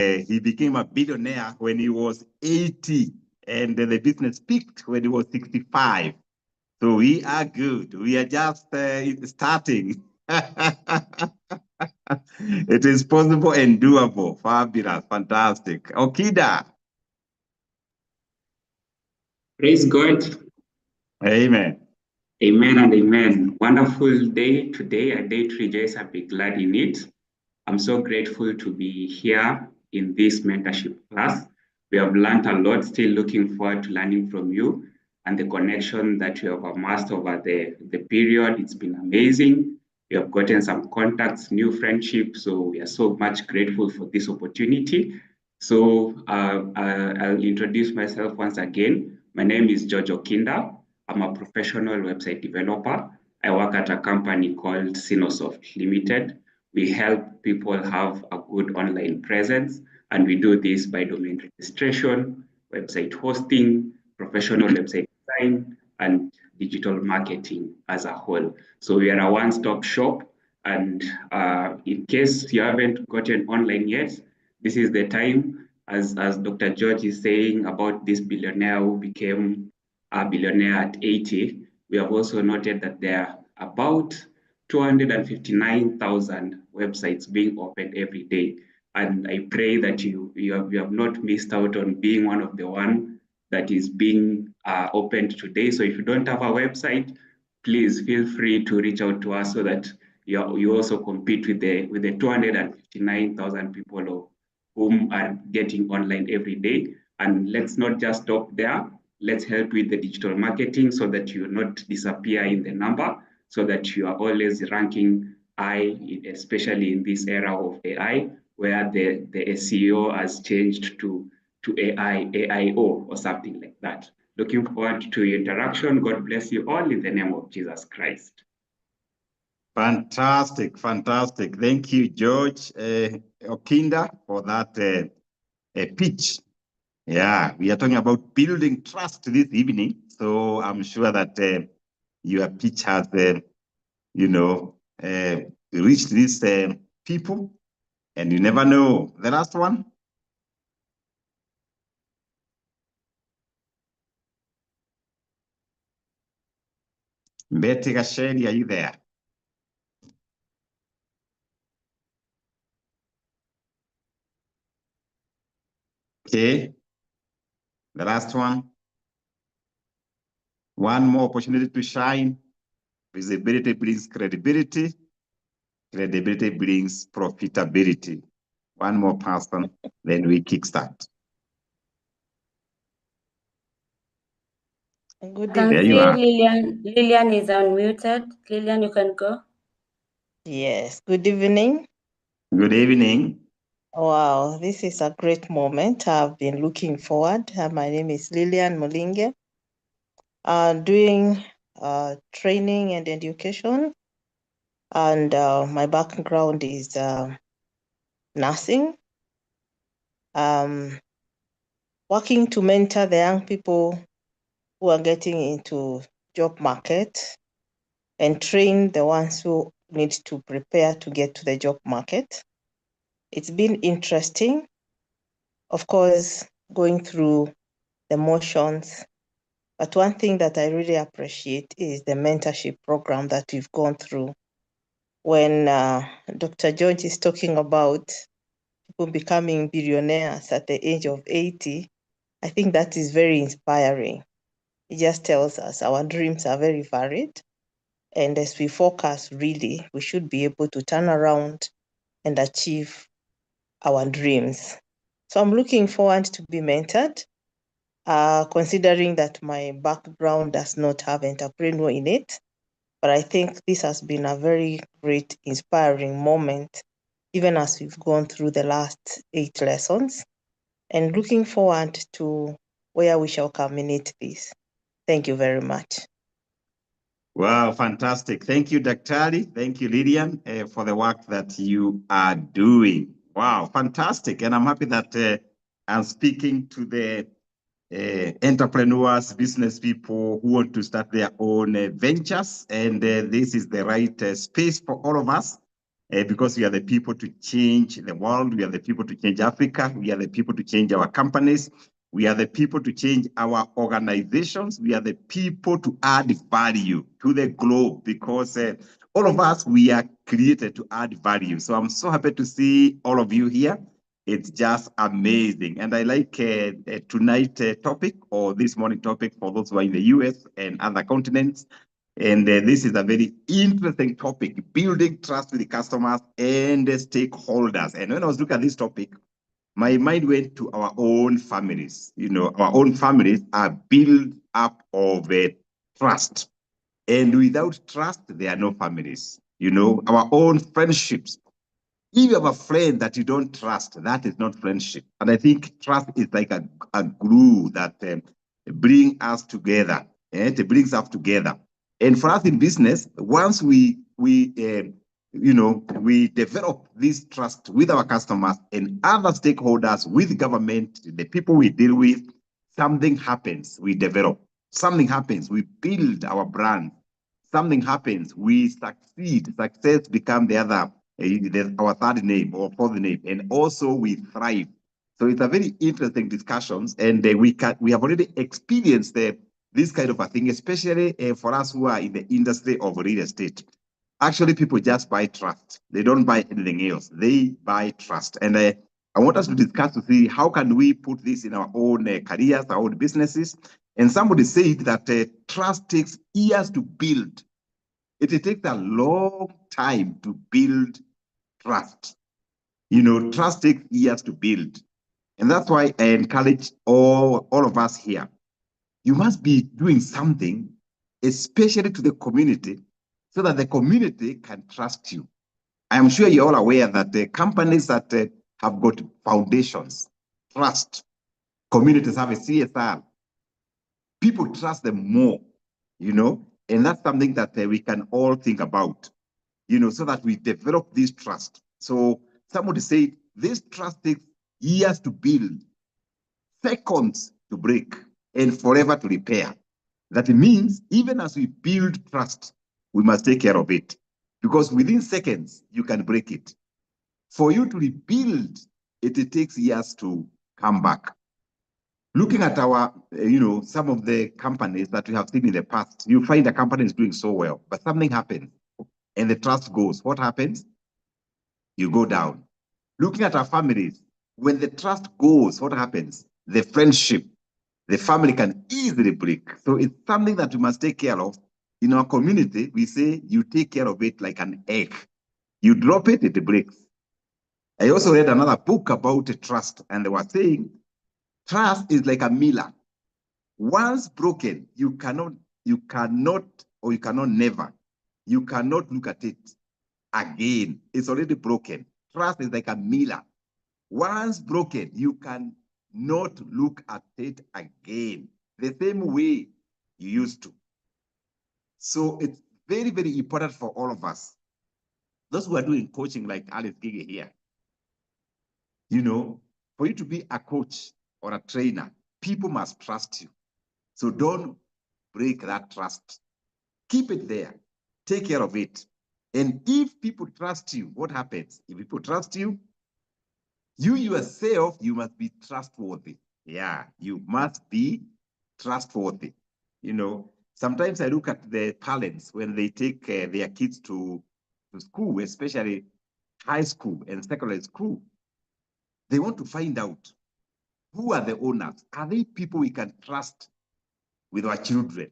he became a billionaire when he was 80, and the business peaked when he was 65. So we are good. We are just starting. It is possible and doable. Fabulous, fantastic. Okida. Praise God. Amen. Amen and amen. Wonderful day today, a day to rejoice and be glad in it. I'm so grateful to be here in this mentorship class. We have learned a lot, still looking forward to learning from you and the connection that you have amassed over the period. It's been amazing. We have gotten some contacts, new friendships, so we are so much grateful for this opportunity. So I'll introduce myself once again. My name is George Okinda. I'm a professional website developer. I work at a company called Sinosoft Limited. We help people have a good online presence, and we do this by domain registration, website hosting, professional website design, and digital marketing as a whole. So we are a one-stop shop, and in case you haven't gotten online yet, this is the time, as Dr. George is saying about this billionaire who became a billionaire at 80. We have also noted that there are about 259,000 websites being opened every day. And I pray that you have not missed out on being one of the one that is being opened today. So if you don't have a website, please feel free to reach out to us so that you also compete with the 259,000 people whom are getting online every day. And let's not just stop there. Let's help with the digital marketing so that you not disappear in the number, so that you are always ranking high, especially in this era of AI, where the SEO has changed to AIO or something like that. Looking forward to your interaction. God bless you all in the name of Jesus Christ. Fantastic, fantastic. Thank you, George Okinda, for that pitch. Yeah, we are talking about building trust this evening. So I'm sure that your pitch has, reached these people, and you never know. The last one. Betty Gasheni, are you there? Okay. The last one. One more opportunity to shine. Visibility brings credibility. Credibility brings profitability. One more person, then we kickstart. Good I can There see you are. Lillian is unmuted. Lillian, you can go. Yes, good evening. Good evening. Wow, this is a great moment. I've been looking forward. My name is Lillian Mulinge. Doing training and education, and my background is nursing. Working to mentor the young people who are getting into job market and train the ones who need to prepare to get to the job market. It's been interesting, of course, going through the motions. But one thing that I really appreciate is the mentorship program that we've gone through. When Dr. George is talking about people becoming billionaires at the age of 80, I think that is very inspiring. It just tells us our dreams are very varied. And as we focus, really, we should be able to turn around and achieve our dreams. So I'm looking forward to be mentored, considering that my background does not have entrepreneur in it. But I think this has been a very great, inspiring moment, even as we've gone through the last 8 lessons, and looking forward to where we shall culminate this. Thank you very much. Wow, fantastic. Thank you, Dr. Ali. Thank you, Lillian, for the work that you are doing. Wow, fantastic. And I'm happy that I'm speaking to the entrepreneurs, business people who want to start their own ventures. And this is the right space for all of us because we are the people to change the world. We are the people to change Africa. We are the people to change our companies. We are the people to change our organizations. We are the people to add value to the globe, because all of us, we are created to add value. So I'm so happy to see all of you here. It's just amazing. And I like tonight's topic, or this morning topic, for those who are in the US and other continents. And this is a very interesting topic, building trust with the customers and the stakeholders. And when I was looking at this topic, my mind went to our own families. You know, our own families are built up of trust. And without trust, there are no families. You know, our own friendships. If you have a friend that you don't trust, that is not friendship. And I think trust is like a glue that brings us together. It brings us together. And for us in business, once we develop this trust with our customers and other stakeholders, with government, the people we deal with, something happens. We develop. Something happens. We build our brand. Something happens. We succeed. Success becomes the other. Our third name or fourth name, and also we thrive. So it's a very interesting discussions, and we have already experienced this kind of a thing, especially for us who are in the industry of real estate. Actually, people just buy trust. They don't buy anything else. They buy trust. And I want us to discuss to see how can we put this in our own careers, our own businesses. And somebody said that trust takes years to build. It takes a long time to build trust. You know, trust takes years to build. And that's why I encourage all of us here. You must be doing something, especially to the community, so that the community can trust you. I am sure you're all aware that the companies that have got foundations, trust, communities have a CSR, people trust them more, you know, and that's something that we can all think about, you know, so that we develop this trust. So somebody said, this trust takes years to build, seconds to break, and forever to repair. That means even as we build trust, we must take care of it, because within seconds, you can break it. For you to rebuild, it takes years to come back. Looking at our, some of the companies that we have seen in the past, you find a company is doing so well, but something happens and the trust goes. What happens? You go down. Looking at our families, when the trust goes, what happens? The friendship, the family can easily break. So it's something that we must take care of. In our community, we say you take care of it like an egg. You drop it, it breaks. I also read another book about trust, and they were saying trust is like a mirror. Once broken, you cannot look at it again. It's already broken. Trust is like a mirror. Once broken, you can not look at it again the same way you used to. So it's very, very important for all of us. Those who are doing coaching like Alice Gige here, you know, for you to be a coach or a trainer, people must trust you. So don't break that trust. Keep it there. Take care of it. And if people trust you, what happens? If people trust you, you yourself, you must be trustworthy. Yeah, you must be trustworthy. You know, sometimes I look at the parents when they take their kids to school, especially high school and secondary school. They want to find out who are the owners. Are they people we can trust with our children?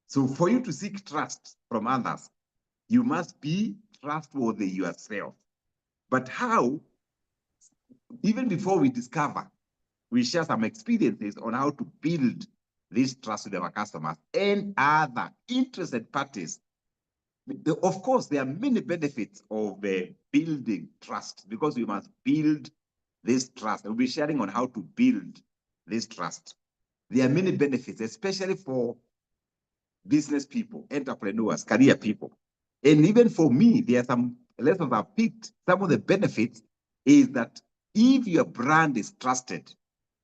So for you to seek trust from others, you must be trustworthy yourself. But how? Even before we discover, we share some experiences on how to build this trust with our customers and other interested parties. Of course, there are many benefits of building trust, because we must build this trust. We'll be sharing on how to build this trust. There are many benefits, especially for business people, entrepreneurs, career people. And even for me, there are some lessons I've picked. Some of the benefits is that if your brand is trusted,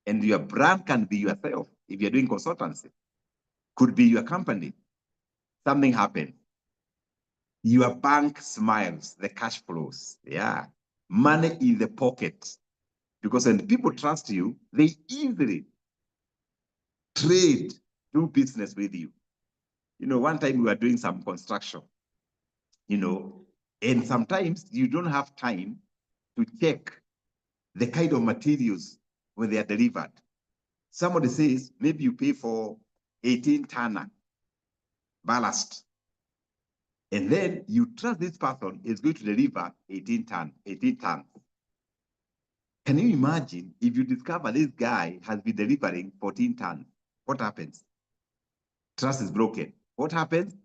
and your brand can be yourself, if you're doing consultancy, could be your company, something happens. Your bank smiles, the cash flows. Yeah. Money in the pocket. Because when people trust you, they easily trade, do business with you. You know, one time we were doing some construction, you know, and sometimes you don't have time to check the kind of materials when they are delivered. Somebody says, maybe you pay for 18-tonner ballast. And then you trust this person is going to deliver 18 tons. Can you imagine if you discover this guy has been delivering 14 tons? What happens? Trust is broken. What happens?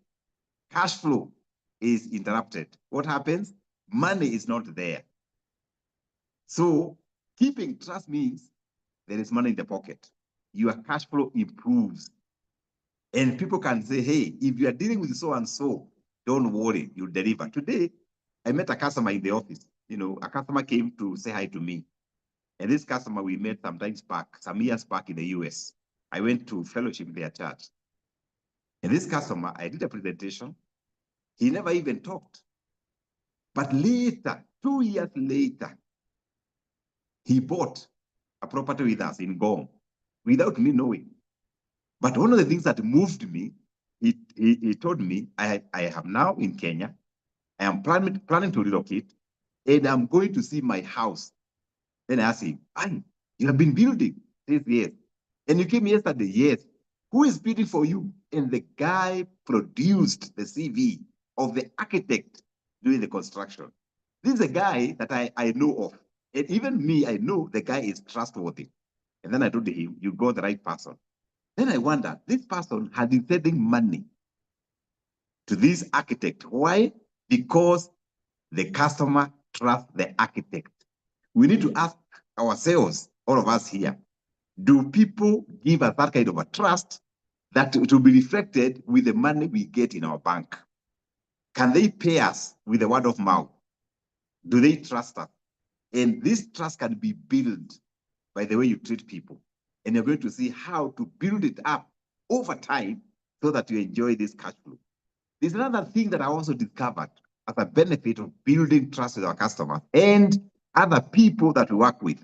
Cash flow is interrupted. What happens? Money is not there. So keeping trust means there is money in the pocket. Your cash flow improves. And people can say, hey, if you are dealing with so-and-so, don't worry, you'll deliver. Today, I met a customer in the office. You know, a customer came to say hi to me. And this customer we met some years back in the US. I went to fellowship in their church. And this customer, I did a presentation. He never even talked. But later, 2 years later, he bought a property with us in Gom without me knowing. But one of the things that moved me, he told me, I am now in Kenya. I am planning to relocate, and I'm going to see my house. Then I asked him, you have been building? He says, yes. And you came yesterday? Yes. Who is bidding for you? And the guy produced the CV of the architect doing the construction. This is a guy that I know of. And even me, I know the guy is trustworthy. And then I told him, you got the right person. Then I wondered, this person had been sending money to this architect. Why? Because the customer trusts the architect. We need to ask ourselves, all of us here, do people give us that kind of a trust that it will be reflected with the money we get in our bank? Can they pay us with the word of mouth? Do they trust us? And this trust can be built by the way you treat people. And you're going to see how to build it up over time so that you enjoy this cash flow. There's another thing that I also discovered as a benefit of building trust with our customers and other people that we work with.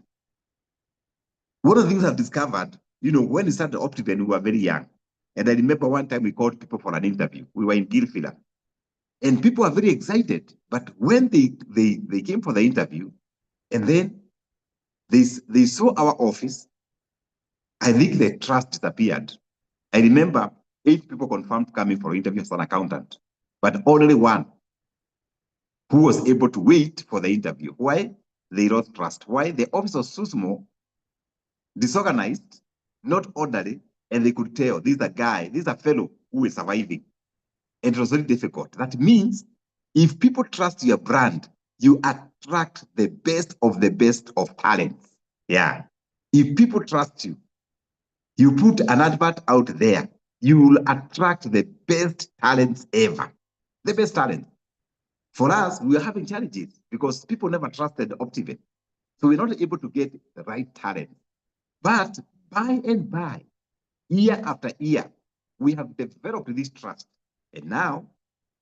One of the things I've discovered, you know, when we started Optiven, we were very young. And I remember one time we called people for an interview. We were in Gilfila. And people were very excited. But when they came for the interview, and then they saw our office, I think the trust disappeared. I remember 8 people confirmed coming for interview as an accountant, but only one who was able to wait for the interview. Why? They lost trust. Why? The office was so small, disorganized, not orderly, and they could tell this is a fellow who is surviving. And it was very difficult. That means if people trust your brand, you attract the best of talents. Yeah. If people trust you, you put an advert out there, you will attract the best talents ever. The best talent. For us, we are having challenges because people never trusted Optiven. So we're not able to get the right talent. But by and by, year after year, we have developed this trust. And now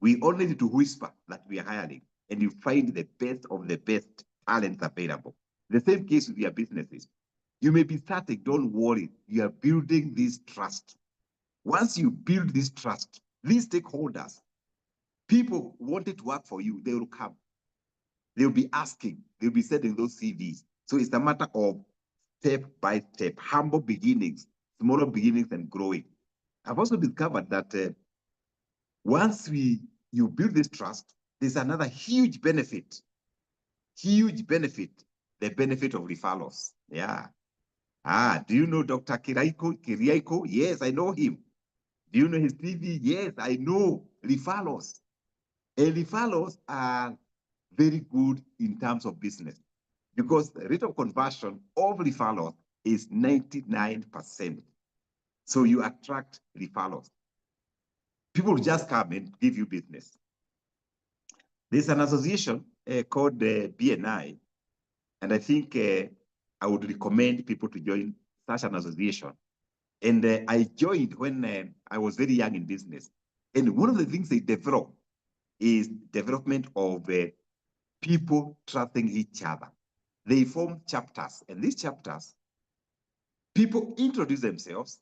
we only need to whisper that we are hiring, and you find the best of the best talents available. The same case with your businesses. You may be starting, don't worry, you are building this trust. Once you build this trust, these stakeholders, people wanting to work for you, they will come. They'll be asking, they'll be sending those CVs. So it's a matter of step by step, humble beginnings, smaller beginnings, and growing. I've also discovered that once you build this trust, there's another huge benefit, the benefit of referrals. Yeah. Do you know Dr. Kiriaiko? Yes, I know him. Do you know his TV? Yes, I know. Referrals. And referrals are very good in terms of business because the rate of conversion of referrals is 99%. So you attract referrals. People will just come and give you business. There's an association called BNI, and I think I would recommend people to join such an association. And I joined when I was very young in business. And one of the things they developed is development of people trusting each other. They form chapters, and these chapters, people introduce themselves.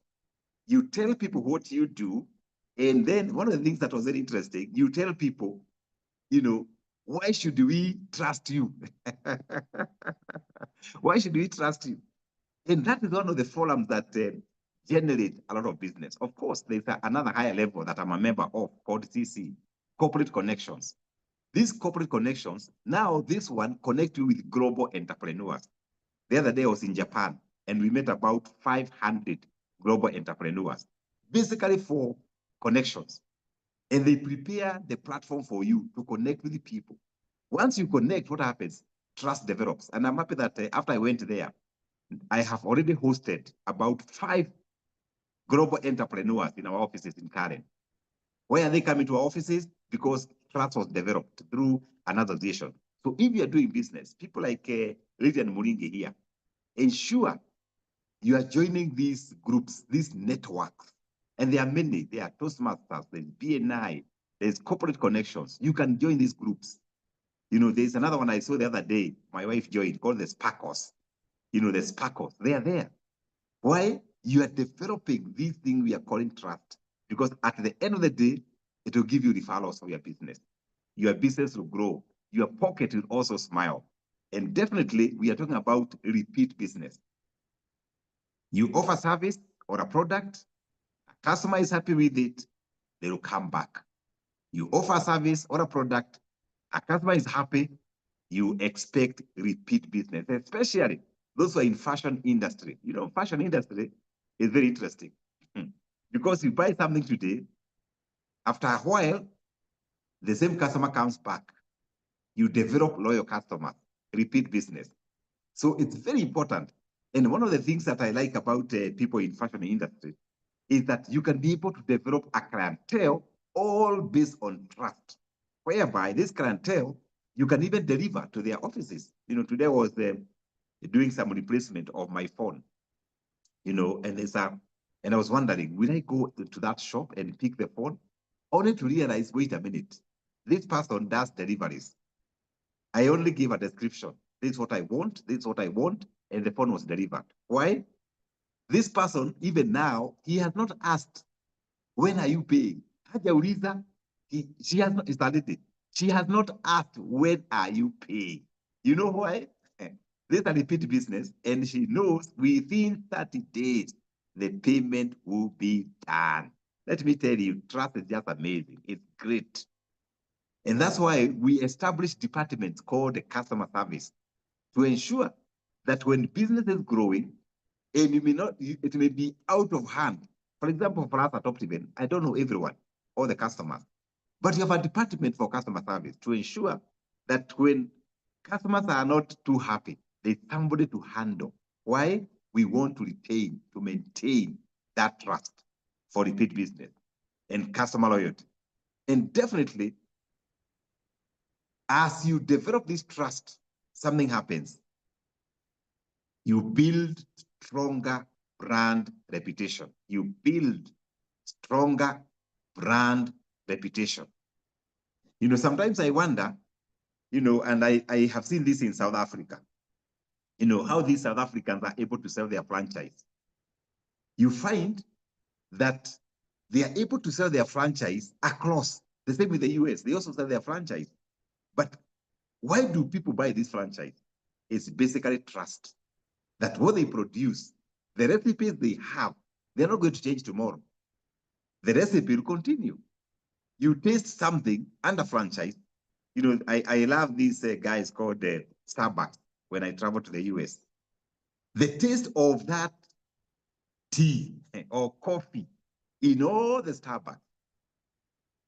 You tell people what you do, and then one of the things that was very interesting, you tell people, you know, why should we trust you? Why should we trust you? And that is one of the forums that generate a lot of business. Of course, there's another higher level that I'm a member of called CC, Corporate Connections. These corporate connections, now this one connect you with global entrepreneurs. The other day I was in Japan, and we met about 500 global entrepreneurs, basically for connections. And they prepare the platform for you to connect with the people. Once you connect, what happens? Trust develops. And I'm happy that after I went there, I have already hosted about 5 global entrepreneurs in our offices in Karen. Why are they coming to our offices? Because trust was developed through an association. So if you are doing business, people like Lydian Muringe here, ensure you are joining these groups, these networks. And there are many. There are Toastmasters, there's BNI, there's corporate connections. You can join these groups. You know, there's another one I saw the other day, my wife joined, called the Sparkles. You know, the Sparkles, they are there. Why? You are developing this thing we are calling trust. Because at the end of the day, it will give you referrals for your business. Your business will grow. Your pocket will also smile. And definitely, we are talking about repeat business. You offer service or a product, a customer is happy with it, they will come back. You offer a service or a product, a customer is happy, you expect repeat business, especially those who are in fashion industry. You know, fashion industry is very interesting because you buy something today, after a while, the same customer comes back. You develop loyal customers, repeat business. So it's very important. And one of the things that I like about people in fashion industry is that you can be able to develop a clientele all based on trust, whereby this clientele, you can even deliver to their offices. You know, today I was doing some replacement of my phone, you know, and I was wondering, will I go to that shop and pick the phone? Only to realize, wait a minute, this person does deliveries. I only give a description. This is what I want, this is what I want, and the phone was delivered. Why? This person, even now, he has not asked, when are you paying? Hajauliza, she has not started it. She has not asked, when are you paying? You know why? This is a repeat business, and she knows within 30 days, the payment will be done. Let me tell you, trust is just amazing. It's great. And that's why we established departments called the customer service to ensure that when business is growing, and it may be out of hand. For example, for us at Optiven, I don't know everyone, all the customers, but you have a department for customer service to ensure that when customers are not too happy, there's somebody to handle. Why? We want to maintain that trust for repeat business and customer loyalty. And definitely, as you develop this trust, something happens. You build stronger brand reputation. You build stronger brand reputation. You know, sometimes I wonder, you know, and I have seen this in South Africa, you know, how these South Africans are able to sell their franchise. You find that they are able to sell their franchise across. The same with the US, they also sell their franchise. But why do people buy this franchise? It's basically trust that what they produce, the recipes they have, they're not going to change tomorrow. The recipe will continue. You taste something under franchise. You know, I love these guys called Starbucks when I travel to the US. The taste of that tea or coffee in all the Starbucks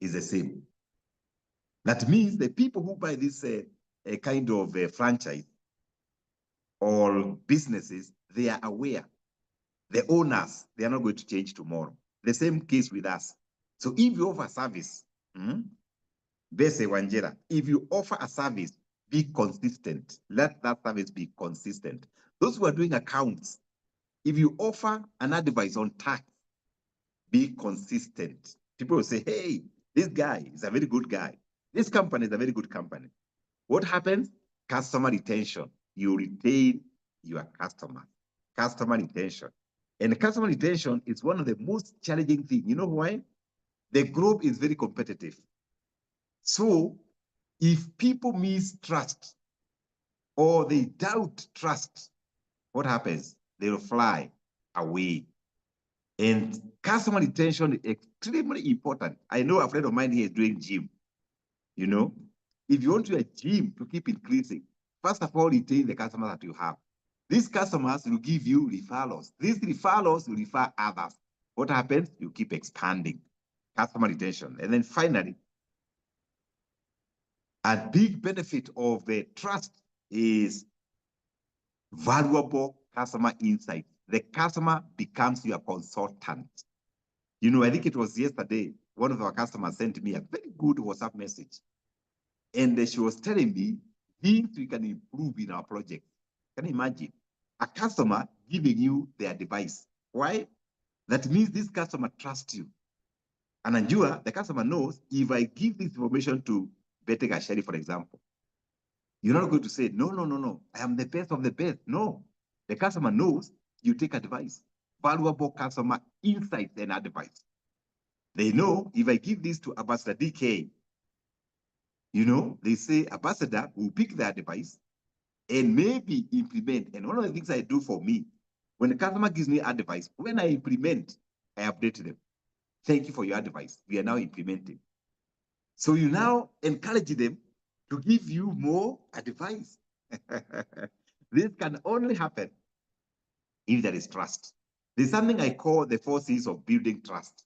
is the same. That means the people who buy this kind of franchise or businesses, they are aware. The owners, they are not going to change tomorrow. The same case with us. So if you offer service, Bese Wanjera, if you offer a service, be consistent. Let that service be consistent. Those who are doing accounts, if you offer an advice on tax, be consistent. People will say, hey, this guy is a very good guy. This company is a very good company. What happens? Customer retention. You retain your customer. Customer retention. And customer retention is one of the most challenging things. You know why? The globe is very competitive. So if people mistrust or they doubt trust, what happens? They'll fly away. And customer retention is extremely important. I know a friend of mine here is doing gym. You know, if you want your gym to keep increasing, first of all, retain the customers that you have. These customers will give you referrals. These referrals will refer others. What happens? You keep expanding customer retention. And then finally, a big benefit of the trust is valuable customer insight. The customer becomes your consultant. You know, I think it was yesterday, one of our customers sent me a very good WhatsApp message. And she was telling me things we can improve in our project. Can you imagine? A customer giving you their advice. Why? That means this customer trusts you. And Anjua, the customer knows if I give this information to Bete Gasheri, for example, you're not going to say, no, I am the best of the best. No, the customer knows you take advice, valuable customer insights and advice. They know if I give this to Ambassador DK, you know, they say Ambassador will pick the advice and maybe implement. And one of the things I do for me, when the customer gives me advice, when I implement, I update them. Thank you for your advice. We are now implementing. So you now encourage them to give you more advice. This can only happen if there is trust. There's something I call the 4 C's of building trust.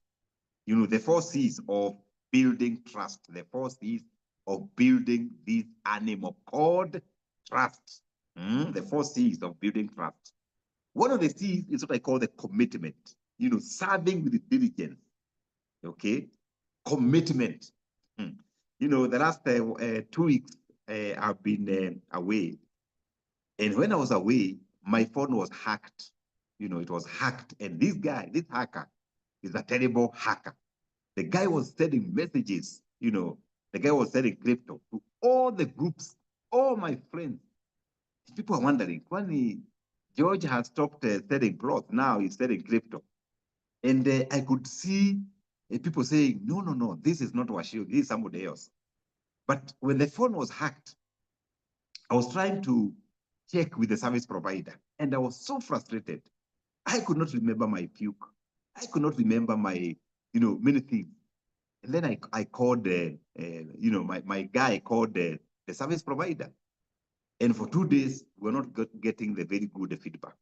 You know, the 4 C's of building trust, the 4 C's of building this animal called trust. The 4 C's of building trust. One of the C's is what I call the commitment. You know, serving with diligence. Okay, commitment. You know, the last 2 weeks I've been away, and when I was away, my phone was hacked. You know, it was hacked, and this hacker, is a terrible hacker. The guy was sending messages. You know, the guy was sending crypto to all the groups, all my friends. People are wondering, when George has stopped selling plots, now he's selling crypto. And I could see people saying, no, this is not Washio, this is somebody else. But when the phone was hacked, I was trying to check with the service provider, and I was so frustrated. I could not remember my puke. I could not remember my, many things. And then I called, my guy called the service provider. And for 2 days, we're not getting the very good feedback.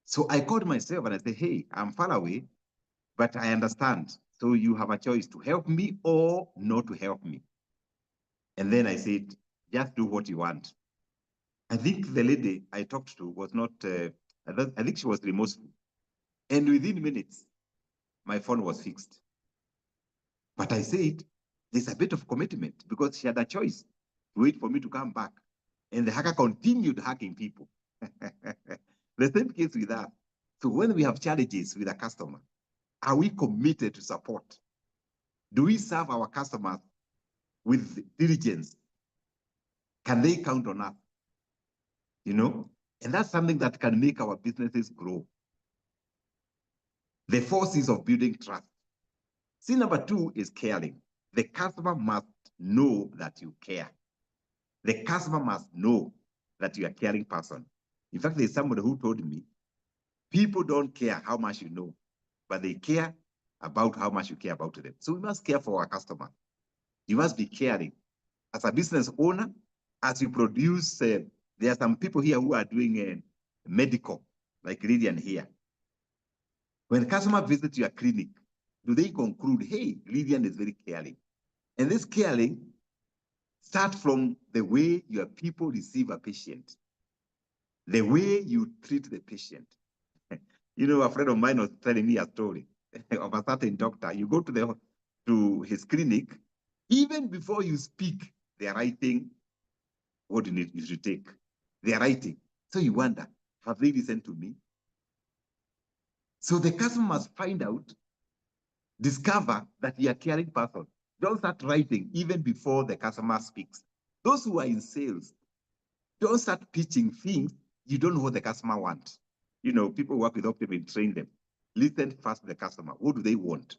So I called myself and I said, hey, I'm far away, but I understand. So you have a choice to help me or not to help me. And then I said, just do what you want. I think the lady I talked to was not, I think she was remorseful. And within minutes, my phone was fixed. But I said, there's a bit of commitment because she had a choice to wait for me to come back. And the hacker continued hacking people. The same case with us. So when we have challenges with a customer, are we committed to support? Do we serve our customers with diligence? Can they count on us? And that's something that can make our businesses grow. The 4 C's of building trust. C number 2 is caring. The customer must know that you care. The customer must know that you're a caring person. In fact, there's somebody who told me, people don't care how much you know, but they care about how much you care about them. So we must care for our customer. You must be caring. As a business owner, as you produce, there are some people here who are doing medical, like Lydian here. When customer visits your clinic, do they conclude, hey, Lydian is very caring? And this caring starts from the way your people receive a patient, the way you treat the patient. A friend of mine was telling me a story of a certain doctor. You go to his clinic, even before you speak, they are writing what you should take. They are writing. So you wonder, have they listened to me? So the customer must find out, discover that you are a caring person. Don't start writing even before the customer speaks. Those who are in sales, don't start pitching things you don't know what the customer wants. You know, people work with Optimum and train them. Listen first to the customer. What do they want?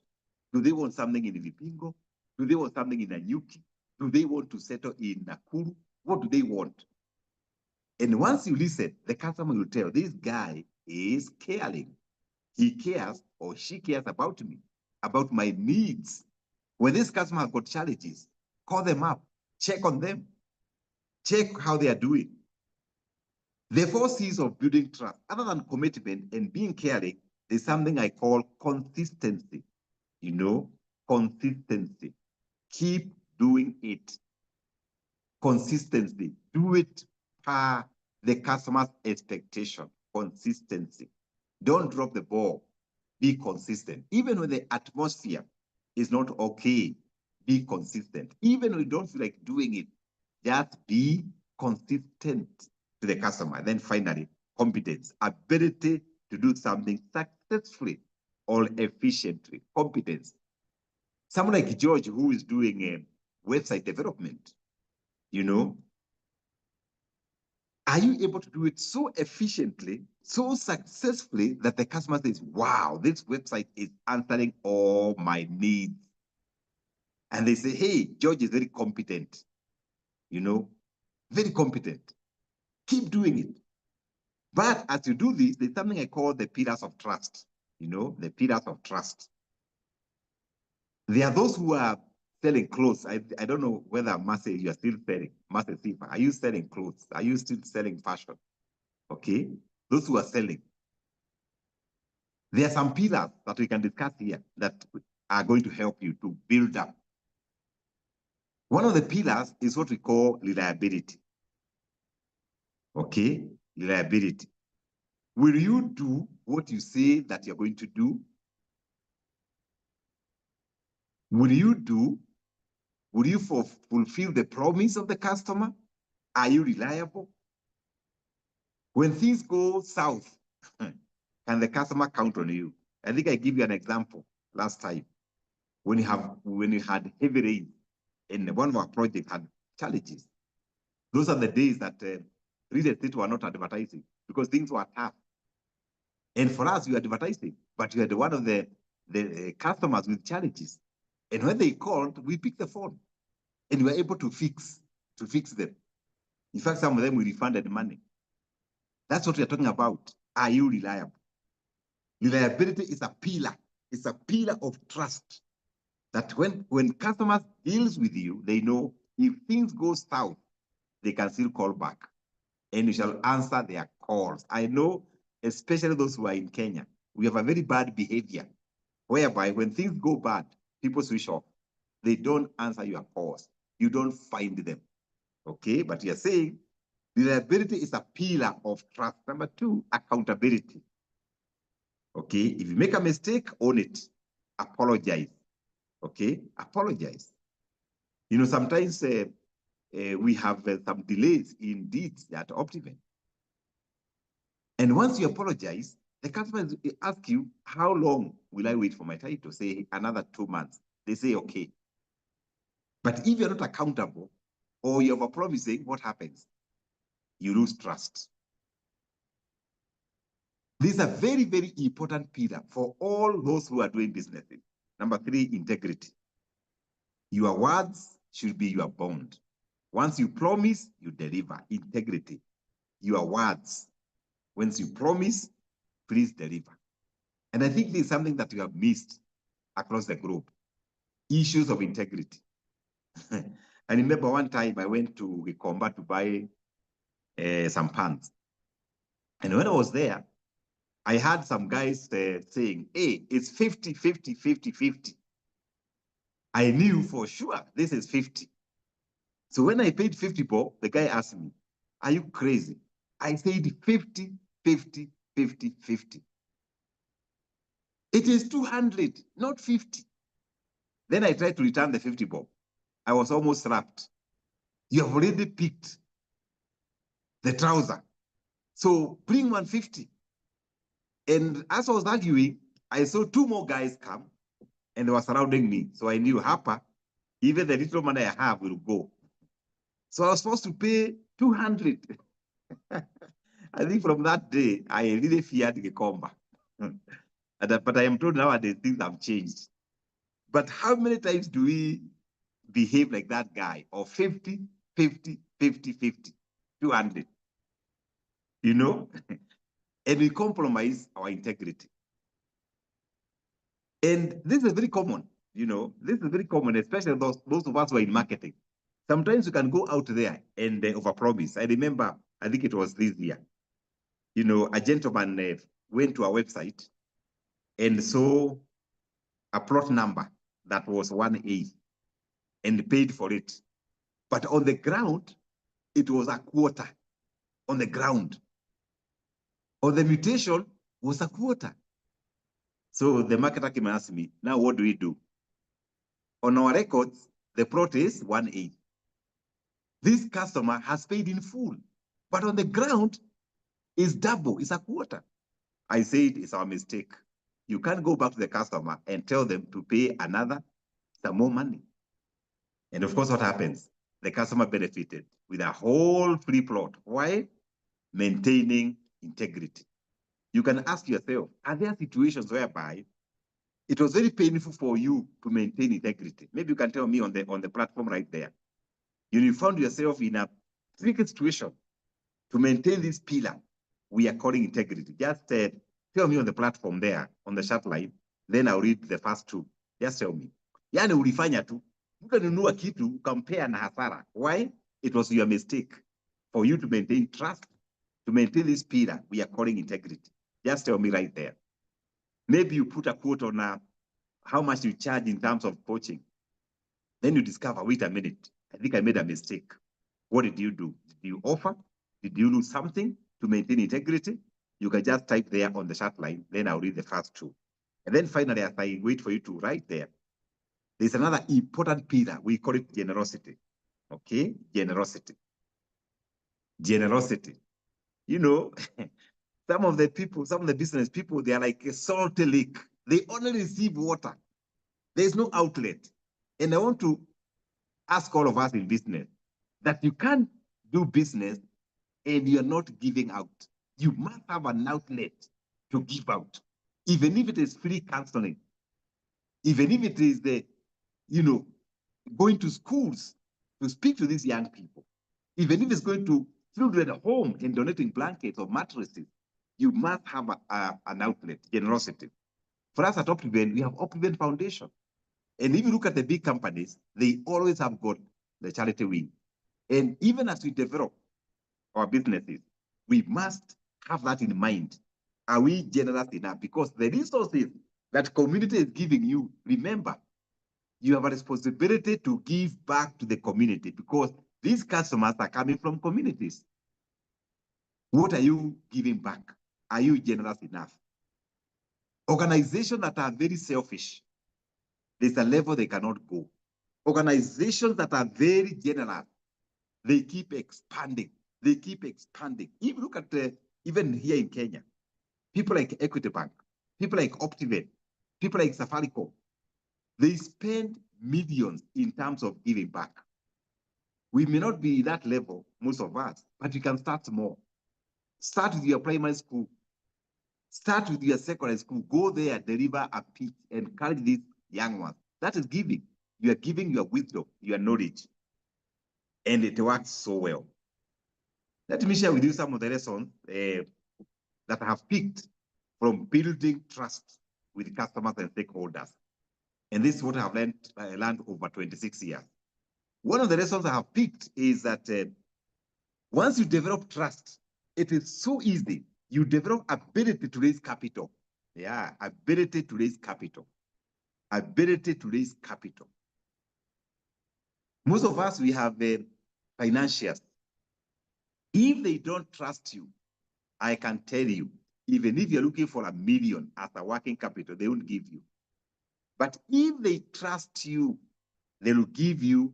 Do they want something in Vipingo? Do they want something in Nanyuki? Do they want to settle in Nakuru? What do they want? And once you listen, the customer will tell, this guy is caring. He cares or she cares about me, about my needs. When this customer has got challenges, call them up, check on them, check how they are doing. The 4 C's of building trust, other than commitment and being caring, there's something I call consistency. You know, consistency. Keep doing it. Consistency. Do it per the customer's expectation. Consistency. Don't drop the ball. Be consistent. Even when the atmosphere is not okay, be consistent. Even when you don't feel like doing it, just be consistent to the customer. Then finally, competence, ability to do something successfully or efficiently. Competence. Someone like George, who is doing a website development, you know, are you able to do it so efficiently, so successfully that the customer says, wow, this website is answering all my needs? And they say, hey, George is very competent, you know, very competent. Keep doing it. But as you do this, there's something I call the pillars of trust, you know, the pillars of trust. There are those who are selling clothes. I don't know whether, Marcel, you are still selling. Marcel, are you selling clothes? Are you still selling fashion? Okay, those who are selling. There are some pillars that we can discuss here that are going to help you to build up. One of the pillars is what we call reliability. Okay, reliability. Will you do what you say that you're going to do? Will you fulfill the promise of the customer? Are you reliable? When things go south, can the customer count on you? I think I give you an example last time. When you had heavy rain and one of our projects had challenges. Those are the days that real estate were not advertising because things were tough. And for us, you advertising, but you had one of the customers with challenges. And when they called, we picked the phone and we were able to fix them. In fact, some of them we refunded money. That's what we're talking about. Are you reliable? Reliability is a pillar. It's a pillar of trust. That when customers deals with you, they know if things go south, they can still call back and you shall answer their calls. I know, especially those who are in Kenya, we have a very bad behavior whereby when things go bad, people switch off. They don't answer your calls. You don't find them. Okay, but you're saying reliability is a pillar of trust. Number 2, accountability. Okay, if you make a mistake, own it. Apologize. Okay, apologize. You know, sometimes we have some delays in deeds at Optimum. And once you apologize, the customer asks you, how long will I wait for my title? Say another 2 months. They say, okay. But if you're not accountable or you're overpromising, what happens? You lose trust. These are very, very important pillar for all those who are doing businesses. Number 3, integrity. Your words should be your bond. Once you promise, you deliver. Integrity. Your words. Once you promise, please deliver. And I think this is something that you have missed across the globe. Issues of integrity. I remember one time I went to Gikomba to buy some pants. And when I was there, I had some guys saying, hey, it's 50, 50, 50, 50. I knew for sure this is 50. So when I paid 50 bob, the guy asked me, are you crazy? I said 50, 50, 50, 50. It is 200, not 50. Then I tried to return the 50 bob. I was almost slapped. You have already picked the trouser. So bring 150. And as I was arguing, I saw 2 more guys come and they were surrounding me. So I knew Hapa, Even the little money I have will go. So I was supposed to pay 200. I think from that day, I really feared Gikomba. But I am told nowadays things have changed. But how many times do we behave like that guy? Or 50, 50, 50, 50, 200. You know? And we compromise our integrity. And this is very common, you know, this is very common, especially those of us who are in marketing. Sometimes you can go out there and overpromise. I remember, I think it was this year, you know, a gentleman went to our website and saw a plot number that was 1A and paid for it. But on the ground, it was a quarter on the ground. On the mutation was a quarter. So the marketer came and asked me, now what do we do? On our records, the plot is 1A. This customer has paid in full, but on the ground is double, it's a quarter. I said it's our mistake. You can't go back to the customer and tell them to pay some more money. And of course, what happens? The customer benefited with a whole free plot. Why? Maintaining integrity. You can ask yourself, are there situations whereby it was very painful for you to maintain integrity? Maybe you can tell me on the platform right there. You found yourself in a tricky situation to maintain this pillar we are calling integrity. Just tell me on the platform there, on the chat line, then I'll read the first two. Just tell me. Yani ulifanya tu, ukanunua kitu, ukampea na hasara. Why? It was your mistake for you to maintain trust, to maintain this pillar we are calling integrity. Just tell me right there. Maybe you put a quote on how much you charge in terms of coaching. Then you discover, wait a minute, I think I made a mistake. What did you do? Did you offer? Did you lose something to maintain integrity? You can just type there on the chat line, then I'll read the first two. And then finally, as I wait for you to write there, there's another important pillar. We call it generosity. Okay? Generosity. Generosity. You know, some of the business people, they are like a salty lake. They only receive water. There's no outlet. And I want to ask all of us in business that you can't do business and you're not giving out. You must have an outlet to give out, even if it is free counseling, even if it is going to schools to speak to these young people, even if it's going to children at home and donating blankets or mattresses, you must have an outlet, generosity. For us at Optiven, we have Optiven Foundation. And if you look at the big companies, they always have got the charity wing. And even as we develop our businesses, we must have that in mind. Are we generous enough? Because the resources that community is giving you, remember, you have a responsibility to give back to the community because these customers are coming from communities. What are you giving back? Are you generous enough? Organizations that are very selfish, there's a level they cannot go. Organizations that are very generous, they keep expanding. They keep expanding. If you look at even here in Kenya, people like Equity Bank, people like Optiven, people like Safaricom, they spend millions in terms of giving back. We may not be that level, most of us, but you can start small. Start with your primary school. Start with your secondary school. Go there, deliver a pitch, encourage these young ones. That is giving. You are giving your wisdom, your knowledge, and it works so well. Let me share with you some of the lessons that I have picked from building trust with customers and stakeholders. And this is what I learned over 26 years. One of the lessons I have picked is that once you develop trust, it is so easy. You develop ability to raise capital. Yeah, ability to raise capital. Ability to raise capital. Most of us, we have financiers. If they don't trust you, I can tell you, even if you're looking for $1 million as a working capital, they won't give you. But if they trust you, they will give you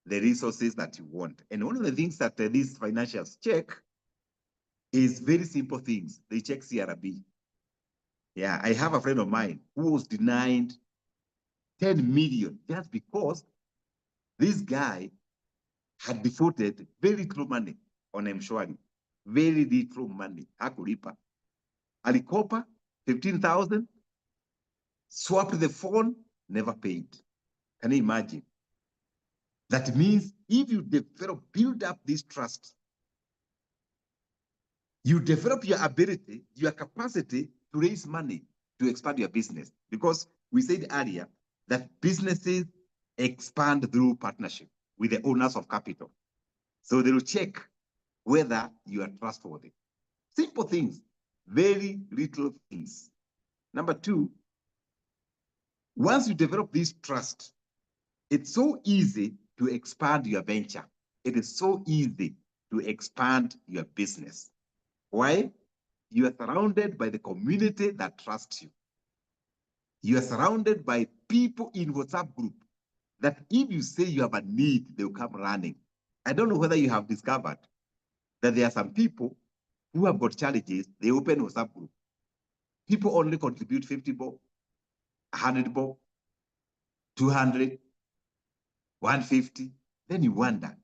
the resources that you want. And one of the things that these financials check is very simple things. They check CRB. Yeah, I have a friend of mine who was denied 10 million just because This guy had defaulted very little money on M-Shwari. Very little money. Hakulipa. Alikopa 15,000, swapped the phone, never paid. Can you imagine? That means if you build up this trust, you develop your ability, your capacity to raise money to expand your business. Because we said earlier that businesses expand through partnership with the owners of capital. So they will check whether you are trustworthy. Simple things, very little things. Number two, once you develop this trust, it's so easy to expand your venture. It is so easy to expand your business. Why? You are surrounded by the community that trusts you. You are surrounded by people in WhatsApp group that if you say you have a need, they'll come running. I don't know whether you have discovered that there are some people who have got challenges, they open WhatsApp group. People only contribute 50 bob, 100 bob, 200, 150. Then you wonder,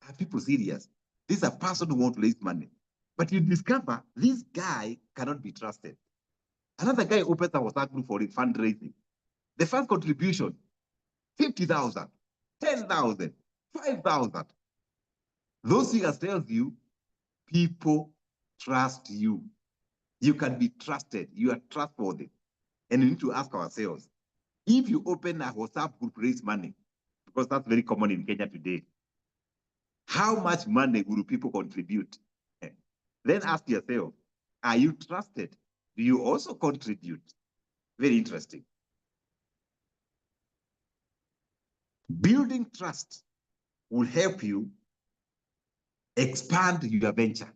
are people serious? This is a person who wants to raise money. But you discover this guy cannot be trusted. Another guy opens a WhatsApp group for fundraising. The first contribution, 50,000, 10,000, 5,000. Those figures tells you people trust you. You can be trusted. You are trustworthy. And we need to ask ourselves, if you open a WhatsApp group, raise money, because that's very common in Kenya today, how much money will people contribute? Then ask yourself, are you trusted? Do you also contribute? Very interesting. Building trust will help you expand your venture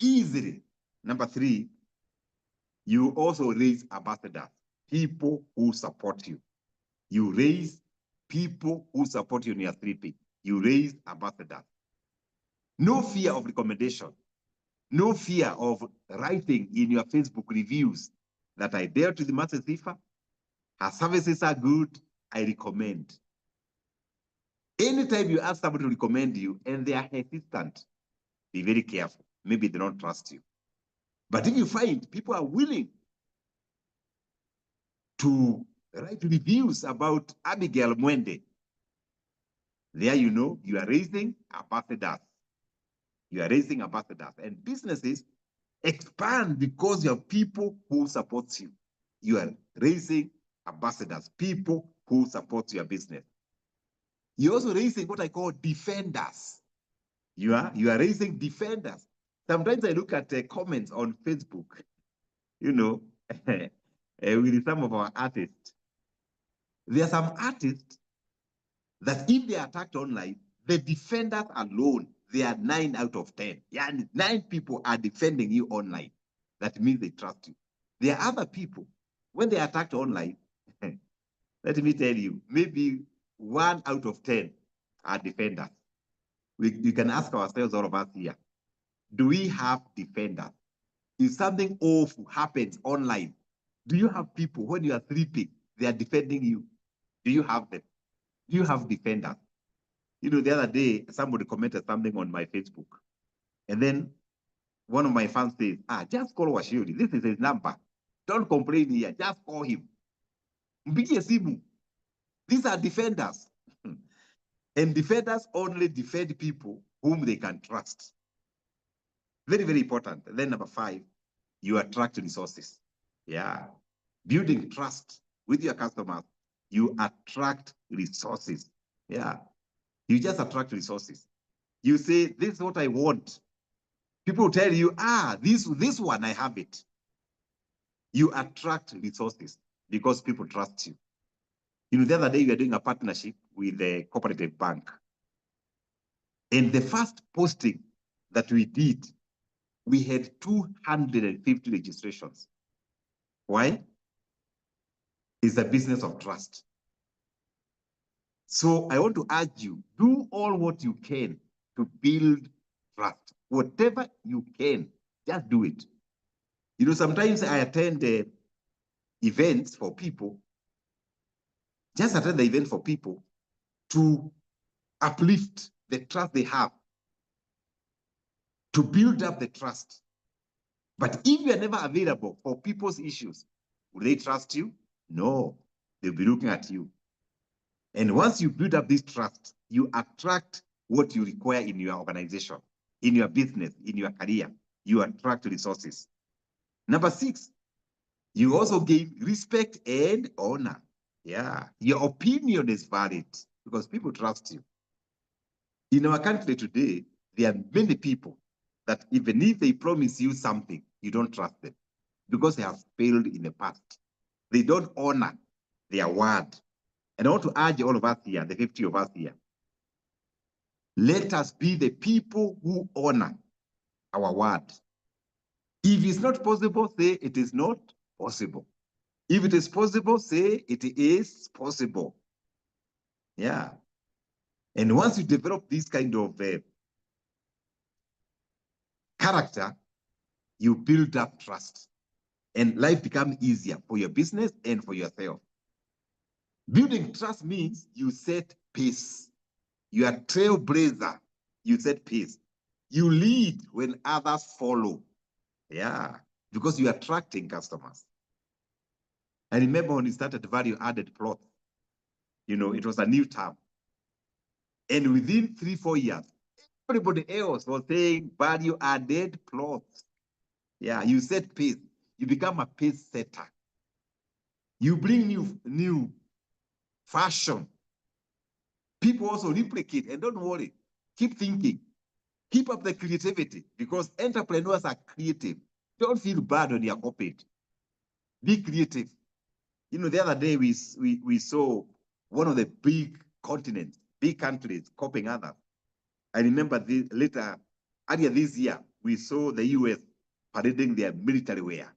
easily. Number three, you also raise ambassadors, people who support you. You raise people who support you in your 3P. You raise ambassadors. No fear of recommendation. No fear of writing in your Facebook reviews that I dealt with Master Sifa. Her services are good. I recommend. Anytime you ask somebody to recommend you and they are hesitant, be very careful. Maybe they don't trust you. But if you find people are willing to write reviews about Abigail Mwende, there you know you are raising ambassadors. You are raising ambassadors. And businesses expand because you have people who support you. You are raising ambassadors, people who support your business. You're also raising what I call defenders. You are raising defenders. Sometimes I look at comments on Facebook, you know, with some of our artists. There are some artists that if they are attacked online, the defenders alone, they are 9 out of 10. Yeah, 9 people are defending you online. That means they trust you. There are other people, when they are attacked online, let me tell you, maybe 1 out of 10 are defenders. We can ask ourselves, all of us here, do we have defenders? If something awful happens online, do you have people, when you are sleeping, they are defending you? Do you have them? Do you have defenders? You know, the other day, somebody commented something on my Facebook. And then one of my fans says, just call Washiuri. This is his number. Don't complain here. Just call him. Mpigie simu. These are defenders. And defenders only defend people whom they can trust. Very, very important. And then number 5, you attract resources. Yeah. Building trust with your customers, you attract resources. Yeah. You just attract resources. You say, this is what I want. People tell you, this one, I have it. You attract resources because people trust you. You know, the other day we were doing a partnership with a cooperative bank. And the first posting that we did, we had 250 registrations. Why? It's a business of trust. So I want to urge you, do all what you can to build trust. Whatever you can, just do it. You know, sometimes I attend events for people, just attend the event for people, to uplift the trust they have, to build up the trust. But if you are never available for people's issues, will they trust you? No, they'll be looking at you. And once you build up this trust, you attract what you require in your organization, in your business, in your career. You attract resources. Number 6, you also gain respect and honor. Yeah, your opinion is valid because people trust you. In our country today, there are many people that even if they promise you something, you don't trust them because they have failed in the past. They don't honor their word. And I want to urge all of us here, the 50 of us here, let us be the people who honor our word. If it's not possible, say it is not possible. If it is possible, say it is possible. Yeah. And once you develop this kind of character, you build up trust. And life becomes easier for your business and for yourself. Building trust means you set pace. You are a trailblazer. You set pace. You lead when others follow. Yeah, because you are attracting customers. I remember when we started value-added plots, it was a new term. And within 3-4 years, everybody else was saying value-added plots. Yeah, you set pace. You become a pace setter. You bring new fashion. People also replicate, and don't worry, keep thinking. Keep up the creativity because entrepreneurs are creative. Don't feel bad when you're copied. Be creative. The other day we saw one of the big continents, big countries copying others. I remember earlier this year, we saw the US parading their military wear.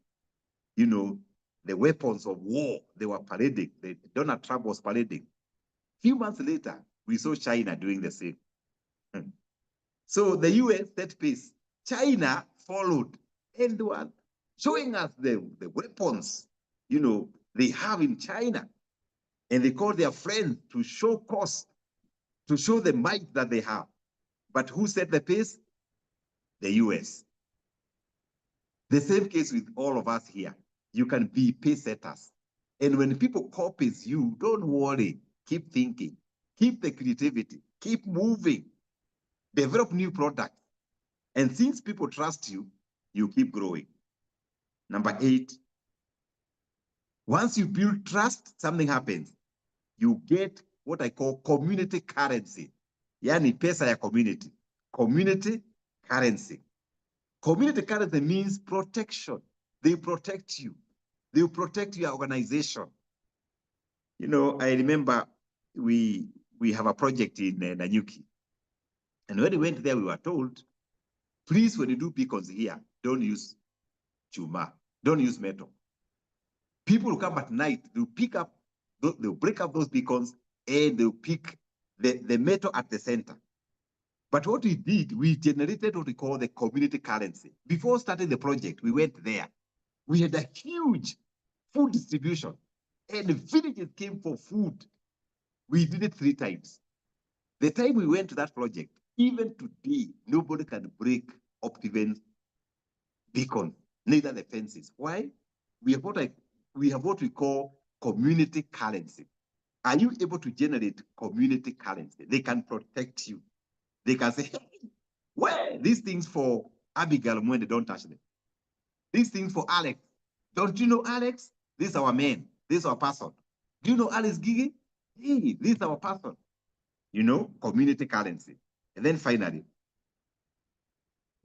The weapons of war they were parading. Donald Trump was parading. A few months later, we saw China doing the same. So the US set pace. China followed and were showing us the weapons, they have in China. And they call their friends to show cost, to show the might that they have. But who set the pace? The US. The same case with all of us here. You can be pace setters. And when people copy you, don't worry. Keep thinking. Keep the creativity. Keep moving. Develop new products. And since people trust you, you keep growing. Number 8, once you build trust, something happens. You get what I call community currency. Yani pesa ya community. Community currency. Community currency means protection. They protect you. They will protect your organization. I remember we have a project in Nanyuki. And when we went there, we were told, please, when you do beacons here, don't use chuma, don't use metal. People will come at night, they'll break up those beacons and they'll pick the metal at the center. But what we did, we generated what we call the community currency. Before starting the project, we went there. We had a huge food distribution and the villagers came for food. We did it 3 times. The time we went to that project, even today, nobody can break Optiven's beacon, neither the fences. Why? We have what we call community currency. Are you able to generate community currency? They can protect you. They can say, hey, well, these things for Abigail Mwende, don't touch them. These things for Alex. Don't you know Alex? This is our man. This is our person. Do you know Alex Gigi? Hey, this is our person. Community currency. And then finally,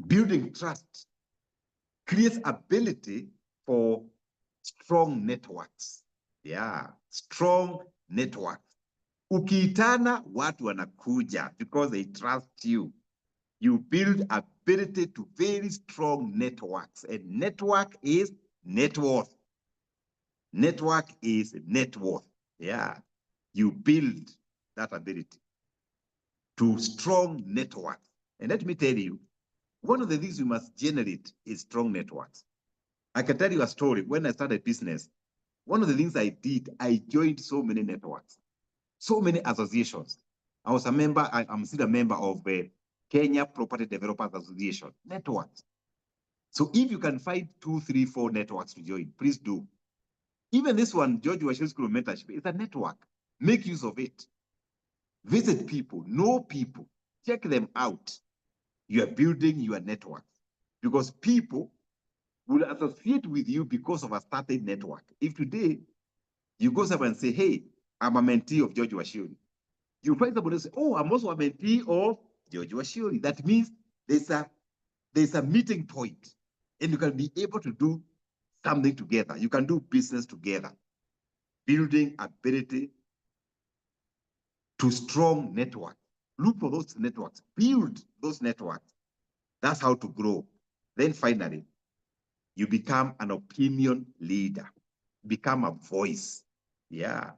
building trust creates ability for strong networks. Yeah, strong networks. Ukiitana, watu wanakuja because they trust you. You build ability to very strong networks. And network is net worth. Network is net worth. Yeah, you build that ability to strong networks. And let me tell you, one of the things you must generate is strong networks. I can tell you a story. When I started business, one of the things I did, I joined so many networks, so many associations. I was a member, I'm still a member of the Kenya Property Developers Association networks. So if you can find 2, 3, 4 networks to join, please do. Even this one, George Washington School of Mentorship, is a network. Make use of it. Visit people, know people, check them out. You are building your network because people will associate with you because of a started network. If today you go somewhere and say, hey, I'm a mentee of George Washington, you find somebody who say, oh, I'm also a mentee of George Washington. That means there's a meeting point and you can be able to do something together. You can do business together. Building ability to strong network. Look for those networks, build those networks. That's how to grow. Then finally, you become an opinion leader, become a voice. Yeah.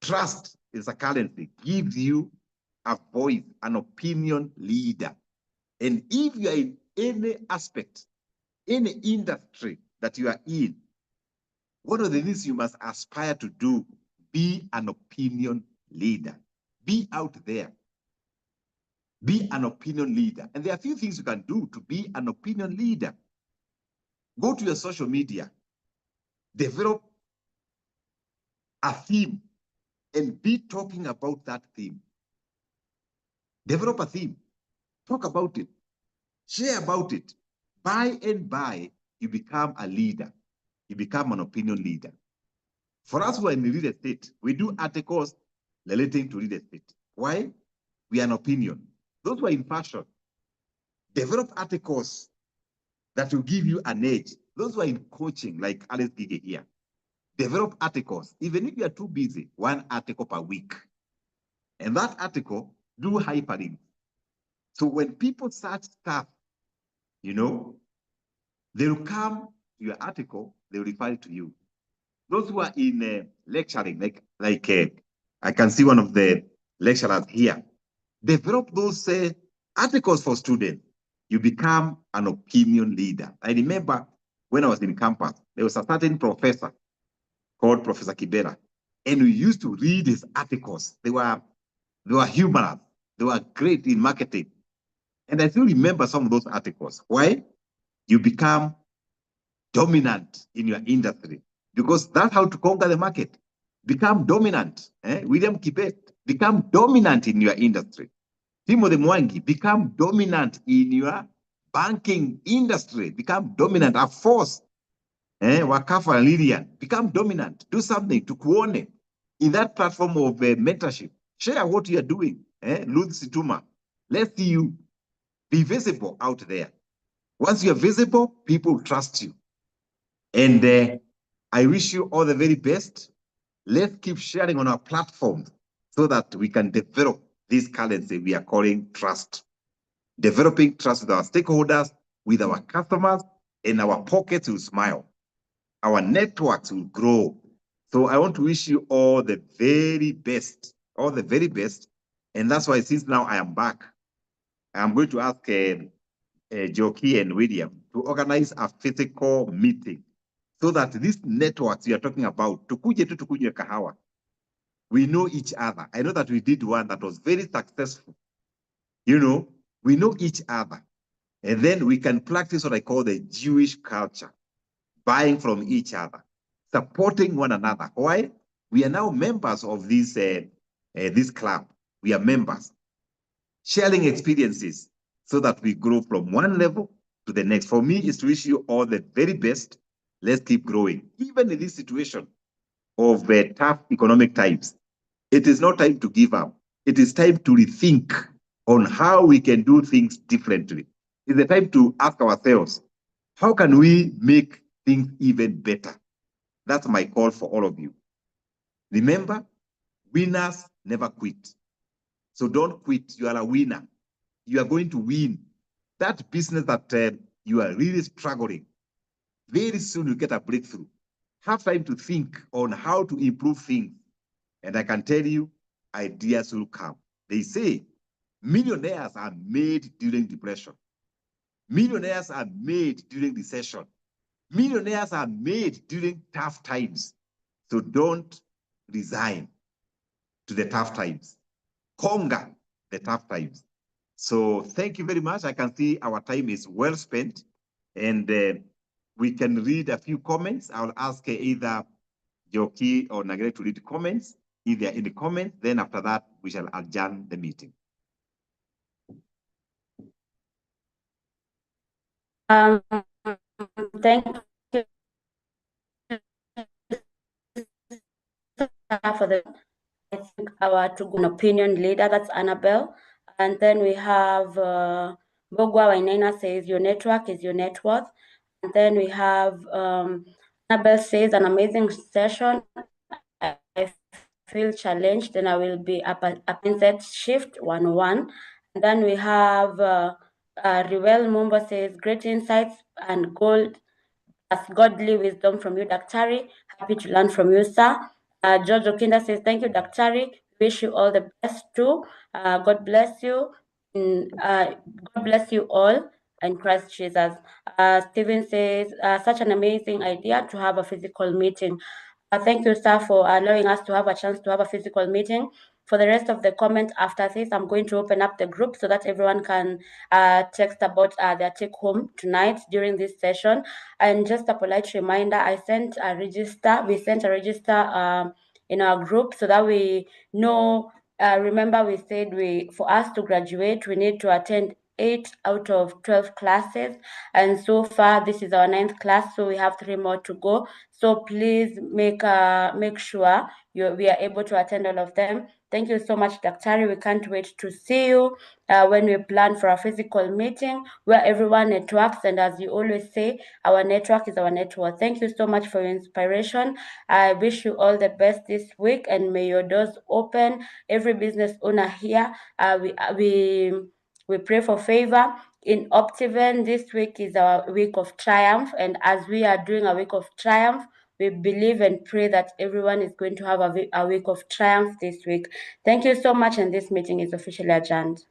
Trust is a currency, gives you a voice, an opinion leader. And if you are in any aspect, any industry that you are in, one of the things you must aspire to do, be an opinion leader. Be out there. Be an opinion leader. And there are a few things you can do to be an opinion leader. Go to your social media, develop a theme, and be talking about that theme. Develop a theme, talk about it, share about it. By and by, you become a leader. You become an opinion leader. For us who are in real estate, we do articles relating to real estate. Why? We are an opinion. Those who are in fashion, develop articles that will give you an edge. Those who are in coaching, like Alex Gige here, develop articles. Even if you are too busy, 1 article per week. And that article, do hyperlink. So when people search stuff, you know, they will come to your article, they will refer to you. Those who are in lecturing, like I can see one of the lecturers here, develop those articles for students. You become an opinion leader. I remember when I was in campus, there was a certain professor called Professor Kibera, and we used to read his articles. They were humorous. They were great in marketing. And I still remember some of those articles. Why? You become dominant in your industry because that's how to conquer the market. Become dominant. William Kibet, become dominant in your industry. Timothy Mwangi, become dominant in your banking industry. Become dominant, a force. Wakafa and Lillian, become dominant. Do something to Kuone in that platform of mentorship. Share what you are doing. Luth Situma, let's see you. Be visible out there. Once you're visible, people trust you. And I wish you all the very best. Let's keep sharing on our platforms so that we can develop this currency we are calling trust. Developing trust with our stakeholders, with our customers, and our pockets will smile. Our networks will grow. So I want to wish you all the very best, all the very best. And that's why since now I am back, I'm going to ask Joki and William to organize a physical meeting so that these networks you are talking about, tukuje kahawa, we know each other. I know that we did one that was very successful. You know, we know each other. And then we can practice what I call the Jewish culture, buying from each other, supporting one another. Why? We are now members of this club. We are members, sharing experiences so that we grow from one level to the next. For me, is to wish you all the very best. Let's keep growing. Even in this situation of tough economic times, it is not time to give up. It is time to rethink on how we can do things differently. It's the time to ask ourselves, how can we make things even better? That's my call for all of you. Remember, winners never quit. So don't quit. You are a winner. You are going to win. That business that you are really struggling, very soon you get a breakthrough. Have time to think on how to improve things. And I can tell you, ideas will come. They say millionaires are made during depression. Millionaires are made during recession. Millionaires are made during tough times. So don't resign to the tough times. conquer the tough times. So thank you very much. I can see our time is well spent, and we can read a few comments. I'll ask either Joki or Nagere to read comments. If there are any comments, then after that, we shall adjourn the meeting. Thank you for the, I think, our opinion leader, that's Annabelle. And then we have Bogwa Wainaina says, your network is your net worth. And then we have Annabelle says, an amazing session. I feel challenged, then I will be up at shift 101. And then we have Rivel Mumba says, great insights and godly wisdom from you, Daktari. Happy to learn from you, sir. George Okinda says, thank you, Daktari. Wish you all the best too. God bless you. God bless you all in Christ Jesus. Stephen says, such an amazing idea to have a physical meeting. Thank you, sir, for allowing us to have a chance to have a physical meeting. For the rest of the comment after this, I'm going to open up the group so that everyone can text about their take home tonight during this session. And just a polite reminder, we sent a register in our group so that we know, remember we said for us to graduate, we need to attend 8 out of 12 classes, and so far this is our 9th class, so we have 3 more to go. So please make sure we are able to attend all of them. Thank you so much, Daktari. We can't wait to see you when we plan for a physical meeting where everyone networks, and as you always say, our network is our network. Thank you so much for your inspiration. I wish you all the best this week, and may your doors open. Every business owner here, we pray for favor. In Optiven, this week is our week of triumph, and as we are doing a week of triumph, we believe and pray that everyone is going to have a week of triumph this week. Thank you so much, and this meeting is officially adjourned.